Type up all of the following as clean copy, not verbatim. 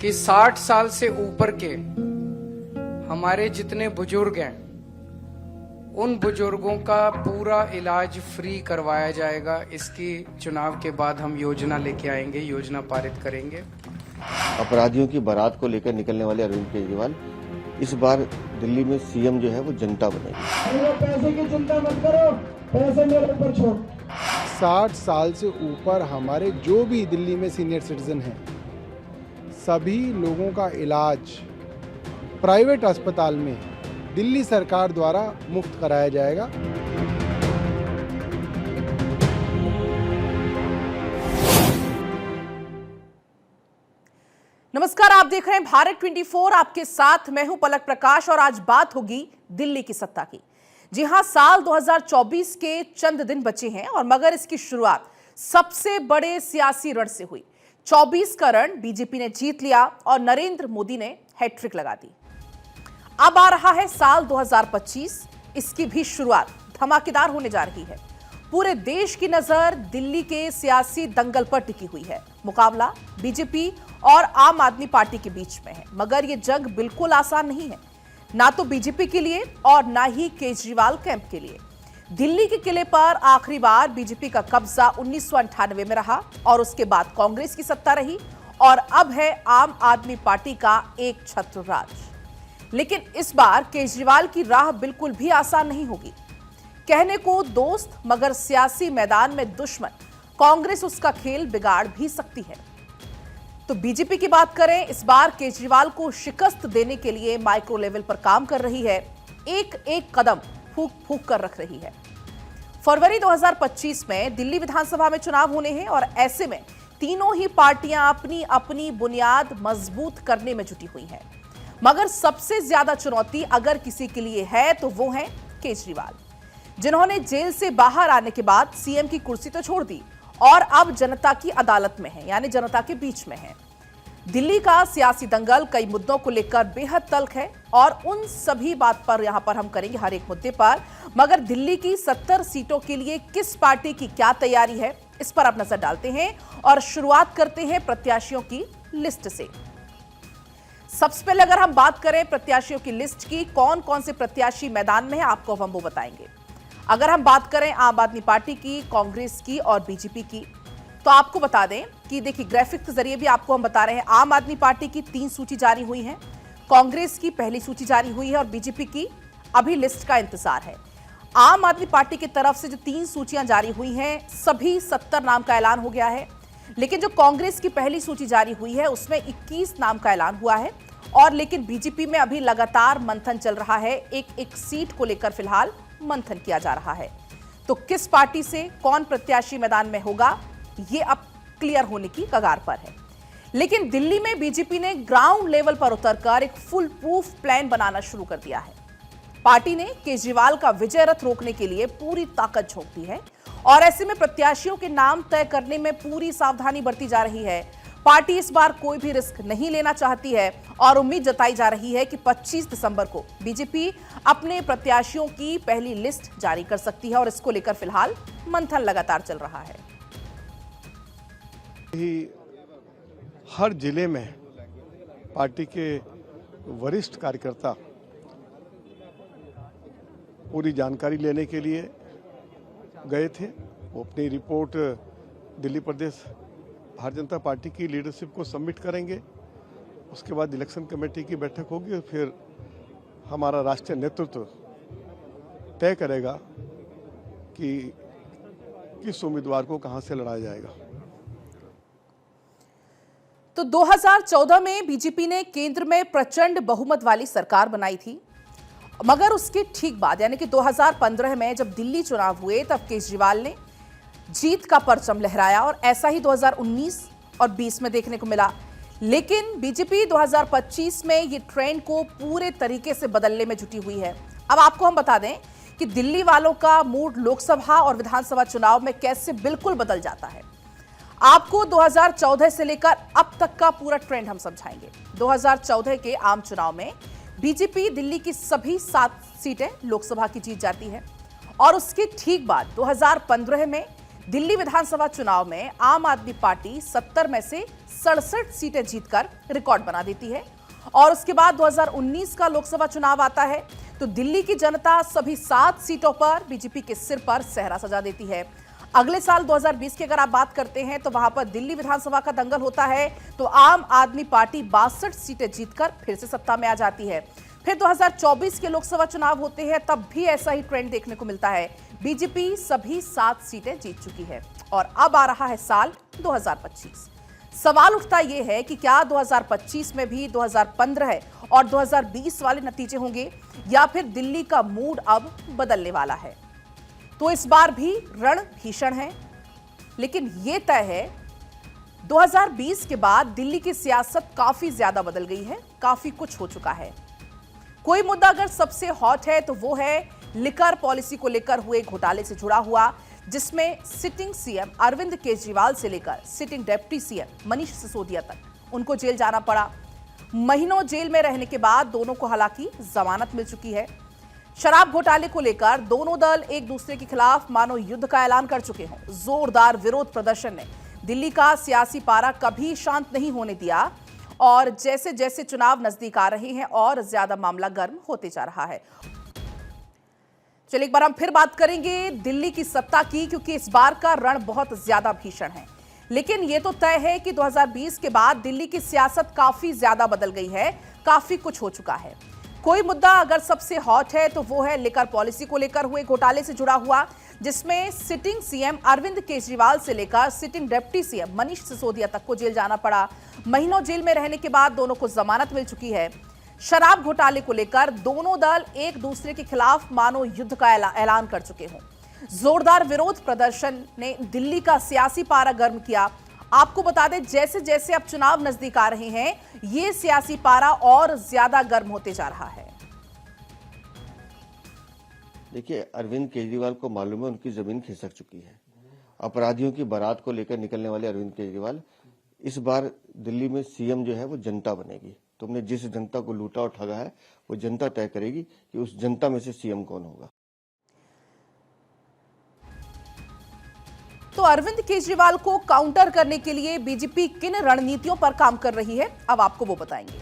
कि 60 साल से ऊपर के हमारे जितने बुजुर्ग हैं उन बुजुर्गों का पूरा इलाज फ्री करवाया जाएगा। इसकी चुनाव के बाद हम योजना लेके आएंगे, योजना पारित करेंगे। अपराधियों की बारात को लेकर निकलने वाले अरविंद केजरीवाल इस बार दिल्ली में सीएम जो है वो जनता बनेगी। पैसे की चिंता मत करो, पैसे मेरे ऊपर छोड़। 60 साल से ऊपर हमारे जो भी दिल्ली में सीनियर सिटीजन हैं, सभी लोगों का इलाज प्राइवेट अस्पताल में दिल्ली सरकार द्वारा मुफ्त कराया जाएगा। नमस्कार, आप देख रहे हैं भारत 24। आपके साथ मैं हूं पलक प्रकाश और आज बात होगी दिल्ली की सत्ता की। जी हां, साल 2024 के चंद दिन बचे हैं और मगर इसकी शुरुआत सबसे बड़े सियासी रण से हुई। 24 का रण बीजेपी ने जीत लिया और नरेंद्र मोदी ने हैट्रिक लगा दी। अब आ रहा है साल 2025, इसकी भी शुरुआत धमाकेदार होने जा रही है। पूरे देश की नजर दिल्ली के सियासी दंगल पर टिकी हुई है। मुकाबला बीजेपी और आम आदमी पार्टी के बीच में है, मगर यह जंग बिल्कुल आसान नहीं है, ना तो बीजेपी के लिए और ना ही केजरीवाल कैंप के लिए। दिल्ली के किले पर आखिरी बार बीजेपी का कब्जा 1998 में रहा और उसके बाद कांग्रेस की सत्ता रही और अब है आम आदमी पार्टी का एक छत्र राज। लेकिन इस बार केजरीवाल की राह बिल्कुल भी आसान नहीं होगी। कहने को दोस्त मगर सियासी मैदान में दुश्मन कांग्रेस उसका खेल बिगाड़ भी सकती है। तो बीजेपी की बात करें, इस बार केजरीवाल को शिकस्त देने के लिए माइक्रो लेवल पर काम कर रही है, एक एक कदम फूंक फूंक कर रख रही है। फरवरी 2025 में दिल्ली विधानसभा में चुनाव होने हैं और ऐसे में तीनों ही पार्टियां अपनी अपनी बुनियाद मजबूत करने में जुटी हुई हैं। मगर सबसे ज्यादा चुनौती अगर किसी के लिए है तो वो है केजरीवाल, जिन्होंने जेल से बाहर आने के बाद सीएम की कुर्सी तो छोड़ दी और अब जनता की अदालत में है, यानी जनता के बीच में है। दिल्ली का सियासी दंगल कई मुद्दों को लेकर बेहद तल्ख है और उन सभी बात पर यहां पर हम करेंगे हर एक मुद्दे पर। मगर दिल्ली की 70 सीटों के लिए किस पार्टी की क्या तैयारी है, इस पर अब नजर डालते हैं और शुरुआत करते हैं प्रत्याशियों की लिस्ट से। सबसे पहले अगर हम बात करें प्रत्याशियों की लिस्ट की, कौन कौन से प्रत्याशी मैदान में है, आपको हम वो बताएंगे। अगर हम बात करें आम आदमी पार्टी की, कांग्रेस की और बीजेपी की, तो आपको बता दें कि देखिए ग्राफिक के जरिए भी आपको हम बता रहे हैं। आम आदमी पार्टी की 3 सूची जारी हुई है, कांग्रेस की पहली सूची जारी हुई है और बीजेपी की अभी लिस्ट का इंतजार है। आम आदमी पार्टी की तरफ से जो 3 सूचियां जारी हुई हैं, सभी 70 नाम का ऐलान हो गया है। लेकिन जो कांग्रेस की पहली सूची जारी हुई है उसमें 21 नाम का ऐलान हुआ है और लेकिन बीजेपी में अभी लगातार मंथन चल रहा है। एक एक सीट को लेकर फिलहाल मंथन किया जा रहा है। तो किस पार्टी से कौन प्रत्याशी मैदान में होगा, ये अब क्लियर होने की कगार पर है। लेकिन दिल्ली में बीजेपी ने ग्राउंड लेवल पर उतरकर एक फुल प्रूफ प्लान बनाना शुरू कर दिया है। पार्टी ने केजरीवाल का विजय रथ रोकने के लिए पूरी ताकत झोंक दी है और ऐसे में प्रत्याशियों के नाम तय करने में पूरी सावधानी बरती जा रही है। पार्टी इस बार कोई भी रिस्क नहीं लेना चाहती है और उम्मीद जताई जा रही है कि 25 दिसंबर को बीजेपी अपने प्रत्याशियों की पहली लिस्ट जारी कर सकती है और इसको लेकर फिलहाल मंथन लगातार चल रहा है। हर जिले में पार्टी के वरिष्ठ कार्यकर्ता पूरी जानकारी लेने के लिए गए थे। वो अपनी रिपोर्ट दिल्ली प्रदेश भारतीय जनता पार्टी की लीडरशिप को सबमिट करेंगे। उसके बाद इलेक्शन कमेटी की बैठक होगी और फिर हमारा राष्ट्रीय नेतृत्व तय करेगा कि किस उम्मीदवार को कहां से लड़ाया जाएगा। तो 2014 में बीजेपी ने केंद्र में प्रचंड बहुमत वाली सरकार बनाई थी, मगर उसके ठीक बाद यानी कि 2015 में जब दिल्ली चुनाव हुए तब केजरीवाल ने जीत का परचम लहराया और ऐसा ही 2019 और 20 में देखने को मिला। लेकिन बीजेपी 2025 में ये ट्रेंड को पूरे तरीके से बदलने में जुटी हुई है। अब आपको हम बता दें कि दिल्ली वालों का मूड लोकसभा और विधानसभा चुनाव में कैसे बिल्कुल बदल जाता है। आपको 2014 से लेकर अब तक का पूरा ट्रेंड हम समझाएंगे। 2014 के आम चुनाव में बीजेपी दिल्ली की सभी 7 सीटें लोकसभा की जीत जाती है और उसके ठीक बाद 2015 में दिल्ली विधानसभा चुनाव में आम आदमी पार्टी 70 में से 67 सीटें जीतकर रिकॉर्ड बना देती है और उसके बाद 2019 का लोकसभा चुनाव आता है तो दिल्ली की जनता सभी 7 सीटों पर बीजेपी के सिर पर सेहरा सजा देती है। अगले साल 2020 की अगर आप बात करते हैं तो वहां पर दिल्ली विधानसभा का दंगल होता है तो आम आदमी पार्टी 62 सीटें जीतकर फिर से सत्ता में आ जाती है। फिर 2024 के लोकसभा चुनाव होते हैं तब भी ऐसा ही ट्रेंड देखने को मिलता है। बीजेपी सभी 7 सीटें जीत चुकी है और अब आ रहा है साल 2025। सवाल उठता यह है कि क्या 2025 में भी 2015 और 2020 वाले नतीजे होंगे या फिर दिल्ली का मूड अब बदलने वाला है। तो इस बार भी रण भीषण है, लेकिन यह तय है 2020 के बाद दिल्ली की सियासत काफी ज्यादा बदल गई है, काफी कुछ हो चुका है। कोई मुद्दा अगर सबसे हॉट है तो वो है लिकर पॉलिसी को लेकर हुए घोटाले से जुड़ा हुआ, जिसमें सिटिंग सीएम अरविंद केजरीवाल से लेकर sitting deputy CM Manish Sisodia तक उनको जेल जाना पड़ा। महीनों जेल में रहने के बाद दोनों को हालांकि जमानत मिल चुकी है। शराब घोटाले को लेकर दोनों दल एक दूसरे के खिलाफ मानो युद्ध का ऐलान कर चुके हों। जोरदार विरोध प्रदर्शन ने दिल्ली का सियासी पारा कभी शांत नहीं होने दिया और जैसे जैसे चुनाव नजदीक आ रहे हैं और ज्यादा मामला गर्म होते जा रहा है। चलिए एक बार हम फिर बात करेंगे दिल्ली की सत्ता की, क्योंकि इस बार का रण बहुत ज्यादा भीषण है। लेकिन यह तो तय है कि 2020 के बाद दिल्ली की सियासत काफी ज्यादा बदल गई है, काफी कुछ हो चुका है। कोई मुद्दा अगर सबसे हॉट है तो वो है लिकर पॉलिसी को लेकर हुए घोटाले से जुड़ा हुआ, जिसमें सिटिंग सीएम अरविंद केजरीवाल से लेकर sitting deputy CM Manish Sisodia तक को जेल जाना पड़ा। महीनों जेल में रहने के बाद दोनों को जमानत मिल चुकी है। शराब घोटाले को लेकर दोनों दल एक दूसरे के खिलाफ मानो युद्ध का ऐलान कर चुके हों। जोरदार विरोध प्रदर्शन ने दिल्ली का सियासी पारा गर्म किया। आपको बता दें, जैसे जैसे अब चुनाव नजदीक आ रहे हैं ये सियासी पारा और ज्यादा गर्म होते जा रहा है। देखिए, अरविंद केजरीवाल को मालूम है उनकी जमीन खिसक चुकी है। अपराधियों की बारात को लेकर निकलने वाले अरविंद केजरीवाल इस बार दिल्ली में सीएम जो है वो जनता बनेगी। तुमने जिस जनता को लूटा और ठगा है वो जनता तय करेगी कि उस जनता में से सीएम कौन होगा। तो अरविंद केजरीवाल को काउंटर करने के लिए बीजेपी किन रणनीतियों पर काम कर रही है, अब आपको वो बताएंगे।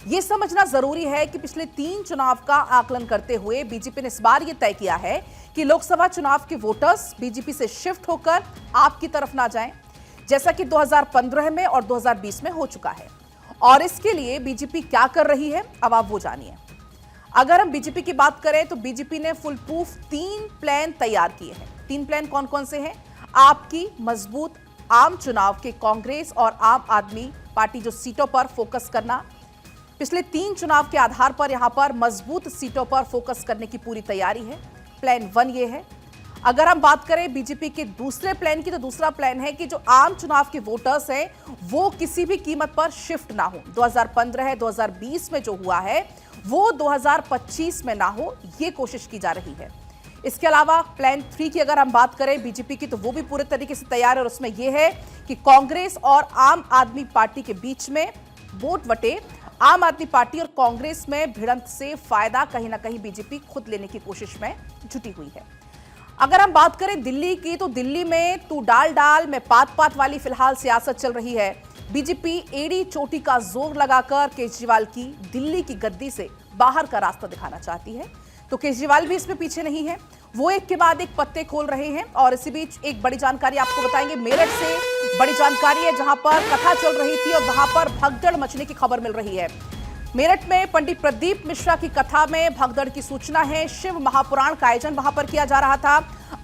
ये समझना जरूरी है कि पिछले 3 चुनाव का आकलन करते हुए बीजेपी ने इस बार यह तय किया है कि लोकसभा चुनाव के वोटर्स बीजेपी से शिफ्ट होकर आपकी तरफ ना जाएं, जैसा कि 2015 में और 2020 में हो चुका है। और इसके लिए बीजेपी क्या कर रही है, अब आप वो जानिए। अगर हम बीजेपी की बात करें तो बीजेपी ने फुल प्रूफ 3 प्लान तैयार किए हैं। 3 प्लान कौन कौन से हैं? आपकी मजबूत आम चुनाव के कांग्रेस और आम आदमी पार्टी जो सीटों पर फोकस करना, पिछले 3 चुनाव के आधार पर यहां पर मजबूत सीटों पर फोकस करने की पूरी तैयारी है। प्लान 1 ये है। अगर हम बात करें बीजेपी के दूसरे प्लान की तो दूसरा प्लान है कि जो आम चुनाव के वोटर्स हैं वो किसी भी कीमत पर शिफ्ट ना हो। 2015 2020 में जो हुआ है वो 2025 में ना हो, ये कोशिश की जा रही है। इसके अलावा प्लान 3 की अगर हम बात करें बीजेपी की तो वो भी पूरे तरीके से तैयार है और उसमें यह है कि कांग्रेस और आम आदमी पार्टी के बीच में वोट बटे। आम आदमी पार्टी और कांग्रेस में भिड़ंत से फायदा कहीं ना कहीं बीजेपी खुद लेने की कोशिश में जुटी हुई है। अगर हम बात करें दिल्ली की तो दिल्ली में तू डाल डाल में पात पात वाली फिलहाल सियासत चल रही है। बीजेपी एड़ी चोटी का जोर लगाकर केजरीवाल की दिल्ली की गद्दी से बाहर का रास्ता दिखाना चाहती है। तो केजरीवाल भी इसमें पीछे नहीं है, वो एक के बाद एक पत्ते खोल रहे हैं। और इसी बीच एक बड़ी जानकारी आपको बताएंगे, मेरठ से बड़ी जानकारी है जहां पर कथा चल रही थी और वहां पर भगदड़ मचने की खबर मिल रही है। मेरठ में पंडित प्रदीप मिश्रा की कथा में भगदड़ की सूचना है। शिव महापुराण का आयोजन वहां पर किया जा रहा था।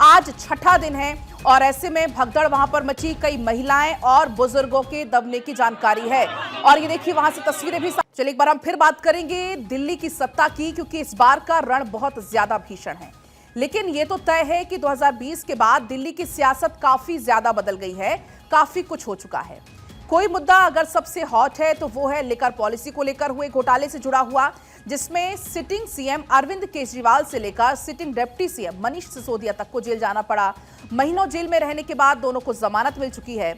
आज 6ठा दिन है और ऐसे में भगदड़ वहां पर मची। कई महिलाएं और बुजुर्गों के दबने की जानकारी है और ये देखिए वहां से तस्वीरें भी। चलिए एक बार हम फिर बात करेंगे दिल्ली की सत्ता की, क्योंकि इस बार का रण बहुत ज्यादा भीषण है। लेकिन ये तो तय है कि 2020 के बाद दिल्ली की सियासत काफी ज्यादा बदल गई है, काफी कुछ हो चुका है। कोई मुद्दा अगर सबसे हॉट है तो वो है लिकर पॉलिसी को लेकर हुए घोटाले से जुड़ा हुआ, जिसमें सिटिंग सीएम अरविंद केजरीवाल से लेकर sitting deputy CM Manish Sisodia तक को जेल जाना पड़ा। महीनों जेल में रहने के बाद दोनों को जमानत मिल चुकी है।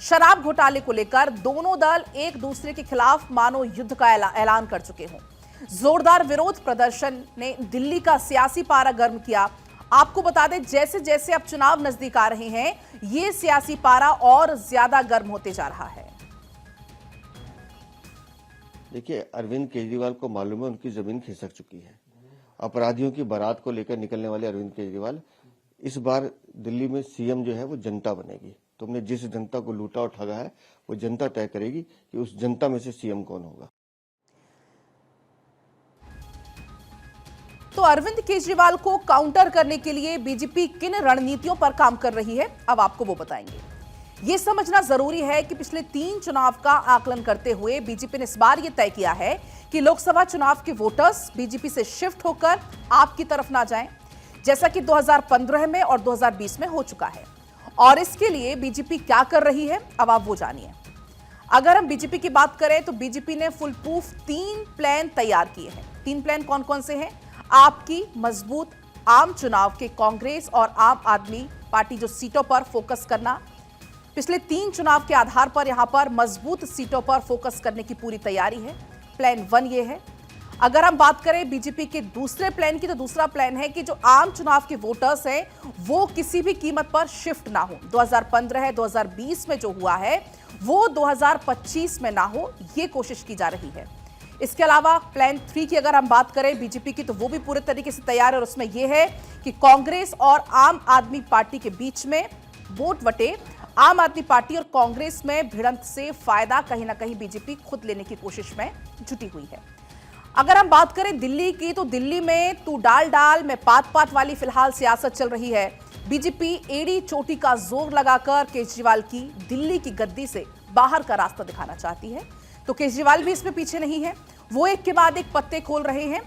शराब घोटाले को लेकर दोनों दल एक दूसरे के खिलाफ मानो युद्ध का ऐलान कर चुके हों। जोरदार विरोध प्रदर्शन ने दिल्ली का सियासी पारा गर्म किया। आपको बता दें, जैसे जैसे अब चुनाव नजदीक आ रहे हैं, ये सियासी पारा और ज्यादा गर्म होते जा रहा है। देखिए, अरविंद केजरीवाल को मालूम है उनकी जमीन खिसक चुकी है। अपराधियों की बारात को लेकर निकलने वाले अरविंद केजरीवाल इस बार दिल्ली में सीएम जो है वो जनता बनेगी। तुमने जिस जनता को लूटा और ठगा है, वो जनता तय करेगी कि उस जनता में से सीएम कौन होगा। तो अरविंद केजरीवाल को काउंटर करने के लिए बीजेपी किन रणनीतियों पर काम कर रही है, अब आपको वो बताएंगे। ये समझना जरूरी है कि पिछले 3 चुनाव का आकलन करते हुए बीजेपी ने इस बार यह तय किया है कि लोकसभा चुनाव के वोटर्स बीजेपी से शिफ्ट होकर आपकी तरफ ना जाएं, जैसा कि 2015 में और 2020 में हो चुका है। और इसके लिए बीजेपी क्या कर रही है, अब आप वो जानिए। अगर हम बीजेपी की बात करें तो बीजेपी ने फुल प्रूफ 3 प्लान तैयार किए हैं। 3 प्लान कौन कौन से हैं? आपकी मजबूत आम चुनाव के कांग्रेस और आम आदमी पार्टी जो सीटों पर फोकस करना, पिछले 3 चुनाव के आधार पर यहां पर मजबूत सीटों पर फोकस करने की पूरी तैयारी है। प्लान 1 ये है। अगर हम बात करें बीजेपी के दूसरे प्लान की, तो दूसरा प्लान है कि जो आम चुनाव के वोटर्स हैं वो किसी भी कीमत पर शिफ्ट ना हो। 2015 2020 में जो हुआ है वो 2025 में ना हो, ये कोशिश की जा रही है। इसके अलावा प्लान 3 की अगर हम बात करें बीजेपी की, तो वो भी पूरे तरीके से तैयार है और उसमें यह है कि कांग्रेस और आम आदमी पार्टी के बीच में वोट बटे। आम आदमी पार्टी और कांग्रेस में भिड़ंत से फायदा कहीं ना कहीं बीजेपी खुद लेने की कोशिश में जुटी हुई है। अगर हम बात करें दिल्ली की, तो दिल्ली में तू डाल में पात वाली फिलहाल सियासत चल रही है। बीजेपी एड़ी चोटी का जोर लगाकर केजरीवाल की दिल्ली की गद्दी से बाहर का रास्ता दिखाना चाहती है। तो केजरीवाल भी इसमें पीछे नहीं है, वो एक के बाद एक पत्ते खोल रहे हैं